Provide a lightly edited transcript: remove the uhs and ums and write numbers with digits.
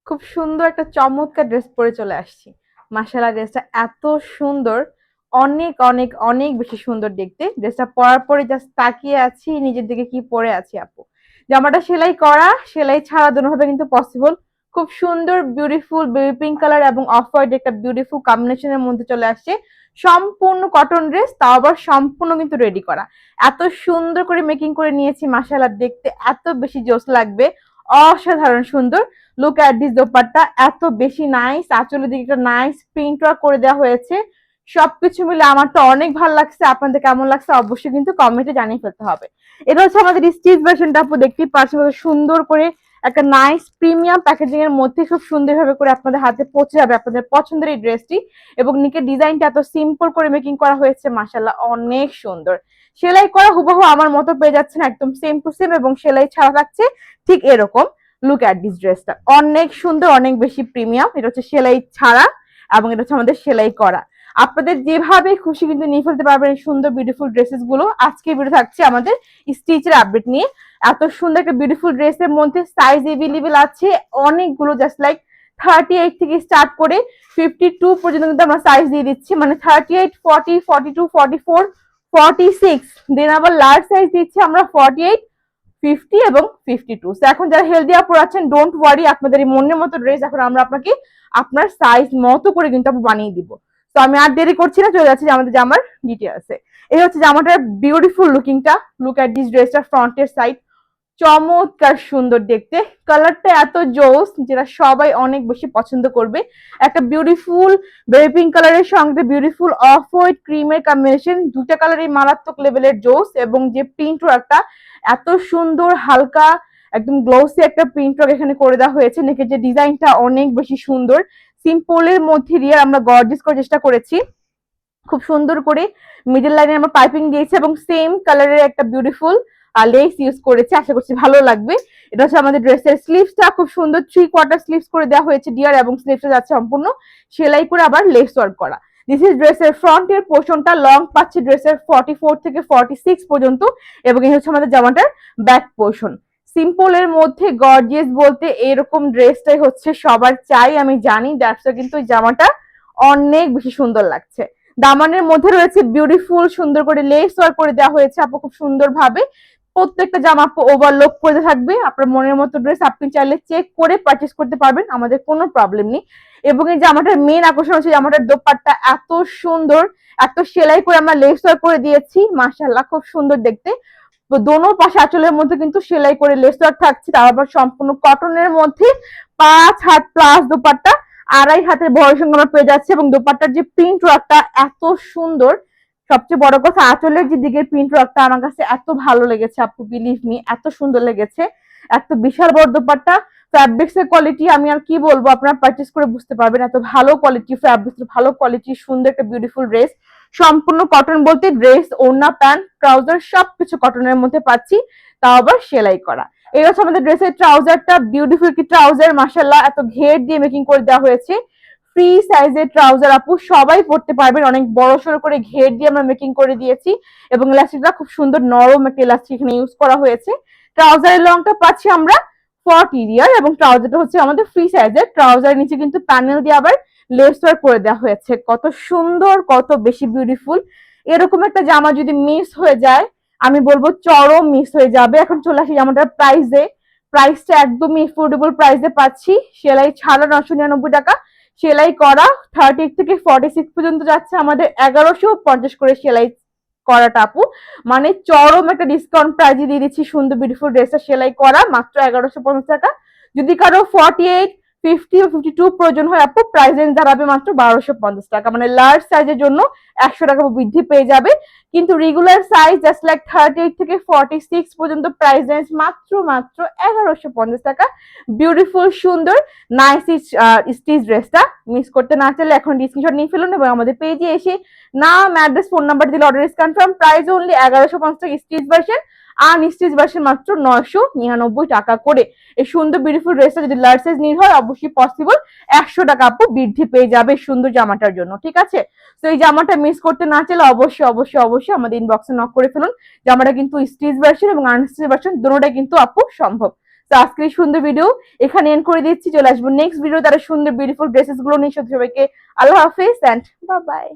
খুব সুন্দর একটা চমৎকার ড্রেস পরে চলে আসছি। মাশাআল্লাহ, ড্রেসটা এত সুন্দর, অনেক অনেক অনেক বেশি সুন্দর দেখতে। ড্রেসটা পরার পরে জাস্ট তাকিয়ে আছি নিজের দিকে, কি পরে আছি আপু। জামাটা সেলাই করা, সেলাই ছাড়া দুটোভাবে কিন্তু পসিবল। খুব সুন্দর বিউটিফুল বেবি পিঙ্ক কালার এবং অফ হোয়াইট একটা বিউটিফুল কম্বিনেশনের মধ্যে চলে আসছে। সম্পূর্ণ কটন ড্রেস, তাও আবার সম্পূর্ণ কিন্তু রেডি করা। এত সুন্দর করে মেকিং করে নিয়েছি, মাশাআল্লাহ দেখতে এত বেশি জোস লাগবে। অসাধারণ সুন্দর। লুক অ্যাট দিস দোপাট্টা, এত বেশি নাইস। আঁচলের দিকে একটা নাইস প্রিন্ট ওয়ার্ক করে দেওয়া হয়েছে। সবকিছু মিলে আমার তো অনেক ভালো লাগছে। আপনাদের কেমন লাগছে অবশ্যই কিন্তু কমেন্টে জানিয়ে ফেলতে হবে। এটা হচ্ছে আমাদের স্টিচ ভার্সনটা, আপু দেখতেই পাচ্ছেন সুন্দর করে একটা নাইস প্রিমিয়াম প্যাকেজিং এর মধ্যে খুব সুন্দরভাবে করে আপনাদের হাতে পৌঁছে যাবে আপনাদের পছন্দের এই ড্রেসটি। এবং নিকের ডিজাইনটা এত সিম্পল করে মেকিং করা হয়েছে, মাশাআল্লাহ অনেক সুন্দর। সেলাই করা হুবহু আমার মতো পেয়ে যাচ্ছেন, একদম সেম টু সেম, এবং সেলাই ছাড়া থাকছে ঠিক এরকম। লুক অ্যাট দিস ড্রেসটা, অনেক সুন্দর, অনেক বেশি প্রিমিয়াম। এটা হচ্ছে সেলাই ছাড়া এবং এটা হচ্ছে আমাদের সেলাই করা। আপনাদের যেভাবে খুশি কিন্তু নিয়ে ফেলতে পারবেন এই সুন্দর বিউটিফুল ড্রেসেস গুলো। আজকে ভিডিও থাকছে আমাদের স্টিচের আপডেট নিয়ে। এত সুন্দর একটা বিউটিফুল ড্রেসের মধ্যে সাইজ এভেলেবেল আছে অনেকগুলো, জাস্ট লাইক 38 থেকে স্টার্ট করে 52 পর্যন্ত কিন্তু আমরা সাইজ দিয়ে দিচ্ছি। মানে 38, 40, 42, 44, 46, দেন আবার লার্জ সাইজ দিচ্ছি আমরা 48, 50 এবং 52। এখন যারা হেলদি আপু আছেন, ডোন্ট ওয়ারি, আপনাদের এই মনের মতো ড্রেস এখন আমরা আপনাকে আপনার সাইজ মতো করে কিন্তু আপু বানিয়ে দিব। তো আমি আর দেরি করছি না, চলে যাচ্ছি আমাদের জামার ডিটেইলসে। এই হচ্ছে জামাটার বিউটিফুল লুকিংটা। লুক এট দিস ড্রেসটা, ফ্রন্টের সাইড চমৎকার সুন্দর দেখতে। কালারটা এত জোস, যেটা সবাই অনেক বেশি পছন্দ করবে। একটা বিউটিফুল বেবি পিঙ্ক কালারের সঙ্গে বিউটিফুল অফ হোয়াইট ক্রিমের কম্বিনেশন, দুটা কালারই মারাত্মক লেভেলের জোস। এবং যে প্রিন্ট ওয়ার্কটা এত সুন্দর, হালকা একদম গ্লোসি একটা প্রিন্ট ওয়ার্ক এখানে করে দেওয়া হয়েছে। নেকের যে ডিজাইনটা অনেক বেশি সুন্দর, সিম্পলের মধ্যে দিয়ে আমরা গর্জিয়াস করার চেষ্টা করেছি। খুব সুন্দর করে মিডল লাইনে আমরা পাইপিং দিয়েছি এবং সেম কালারের একটা বিউটিফুল লেস ইউজ করেছি। আশা করছি ভালো লাগবে। এটা হচ্ছে আমাদের ড্রেসের স্লিভসটা, খুব সুন্দর 3/4 স্লিভস করে দেওয়া হয়েছে ডিয়ার, এবং স্লিভসটা যাচ্ছে সম্পূর্ণ সেলাই করে আবার লেস ওয়ার্ক করা। দিস ইজ ড্রেসের ফ্রন্টের পোর্শনটা, লং পাচ্ছে ড্রেসের 44 থেকে 46 পর্যন্ত, এবং এই হচ্ছে আমাদের জামাটার ব্যাক পোর্শন। সিম্পলের মধ্যে গর্জিয়াস বলতে এরকম ড্রেসটাই হচ্ছে সবার চাই, আমি জানি। দ্যাটস কিন্তু জামাটা অনেক বেশি সুন্দর লাগছে। দামানের মধ্যে রয়েছে বিউটিফুল সুন্দর করে লেস ওয়ার্ক করে দেওয়া হয়েছে আপু, খুব সুন্দর ভাবে। প্রত্যেকটা জামা আপু ওভারলোক করে থাকবে। আপনার মনের মতো ড্রেস আপনি চাইলে চেক করে পারচেস করতে পারবেন, আমাদের কোনো প্রবলেম নেই। এবং এই জামাটার মেন আকর্ষণ হচ্ছে জামাটার দোপাট্টা এত সুন্দর, এত সেলাই করে আমরা লেস ওয়ার্ক করে দিয়েছি, মাশাআল্লাহ খুব সুন্দর দেখতে। তো দোনো পাশে আঁচলের মধ্যে কিন্তু সেলাই করে লেস ওয়ার্ক থাকছে, তার আবার সম্পূর্ণ কটনের মধ্যে 5 হাত প্লাস দোপাট্টা, 2.5 হাতের বড় সঙ্গে আমরা পেয়ে যাচ্ছি। এবং দোপাট্টার যে প্রিন্ট ওয়ার্কটা এত সুন্দর, সবচেয়ে বড় কথা আঁচলের যে দিকের প্রিন্ট ওয়ার্কটা আমার কাছে এত ভালো লেগেছে আপু, বিলিভ মি এত সুন্দর লেগেছে। এত বিশাল বড় দোপাট্টা, ফ্যাব্রিক্স এর কোয়ালিটি আমি আর কি বলবো, আপনারা পারচেস করে বুঝতে পারবেন। এত ভালো কোয়ালিটি ফ্যাব্রিক্স, ভালো কোয়ালিটি, সুন্দর একটা বিউটিফুল ড্রেস। সম্পূর্ণ কটন বলতে ড্রেস, ওড়না, প্যান্ট, ট্রাউজার সবকিছু কটনের মধ্যে পাচ্ছি, তাও আবার সেলাই করা। এই হচ্ছে আমাদের ড্রেসের ট্রাউজারটা, বিউটিফুল কি ট্রাউজার, মাশাআল্লাহ এত ঘের দিয়ে মেকিং করে দেওয়া হয়েছে। ফ্রি সাইজের ট্রাউজার আপু, সবাই পড়তে পারবেন। অনেক বড় সড়ো করে ঘের দিয়ে আমরা মেকিং করে দিয়েছি, এবং ইলাস্টিকটা খুব সুন্দর নরম একটা ইলাস্টিক এখানে ইউজ করা হয়েছে। ট্রাউজারের লংটা পাচ্ছি আমরা 40 ইয়ার, এবং ট্রাউজারটা হচ্ছে আমাদের ফ্রি সাইজের। ট্রাউজারের নিচে কিন্তু প্যানেল দিয়ে আবার লেস ওয়ার্ক করে দেওয়া হয়েছে। কত সুন্দর, কত বেশি বিউটিফুল। এরকম একটা জামা যদি মিস হয়ে যায়, আমি বলবো চরম মিস হয়ে যাবে। এখন চলে আসি জামাটার প্রাইসে। প্রাইসটা একদমই এফোর্ডেবল প্রাইসে পাচ্ছি। সেলাই ছাড়া 999 টাকা, সেলাই করা 30 থেকে 46 পর্যন্ত যাচ্ছে আমাদের 1150 করে সেলাই করাটা আপু। মানে চরম একটা ডিসকাউন্ট প্রাইজে দিয়ে দিচ্ছি সুন্দর বিউটিফুল ড্রেসটা সেলাই করা মাত্র 1150 টাকা। যদি কারো 48, 50 ও 52 প্রয়োজন হয় আপু, প্রাইস রেঞ্জ দাঁড়াবে মাত্র 1250 টাকা। মানে লার্জ সাইজের জন্য 100 টাকা বৃদ্ধি পেয়ে যাবে। কিন্তু রেগুলার সাইজ জাস্ট লাইক 38 থেকে 46 পর্যন্ত প্রাইস রেঞ্জ মাত্র মাত্র 1150 টাকা। বিউটিফুল সুন্দর নাইস স্টিচ ড্রেসটা মিস করতে না চাইলে এখন স্ক্রিনশট নিয়ে ফেলুন, এবং আমাদের পেজে এসে নাম, অ্যাড্রেস, ফোন নাম্বার দিলে order is confirm. Price only 1150 টাকা স্টিচ ভার্সন, আর স্টিচ ভার্সন মাত্র 999 টাকা করে। এই সুন্দর বিউটিফুল ড্রেসটা যদি লার্জ সাইজ নিড হয় অবশ্যই পসিবল, 100 টাকা আপু বৃদ্ধি পেয়ে যাবে সুন্দর জামাটার জন্য, ঠিক আছে। তো এই জামাটা মিস করতে না চাইলে অবশ্যই অবশ্যই অবশ্যই আমাদের ইনবক্সে নক করে ফেলুন। জামাটা কিন্তু স্টিচ ভার্সন এবং আনস্টিচ ভার্সন দুটোটাই কিন্তু আপু সম্ভব। তো আজকের এই সুন্দর ভিডিও এখানে এন্ড করে দিচ্ছি। চলে আসবো নেক্সট ভিডিও তারা সুন্দর বিউটিফুল ড্রেসেস গুলো নিয়ে। সবাইকে আল্লাহ হাফেজ এন্ড বাই বাই।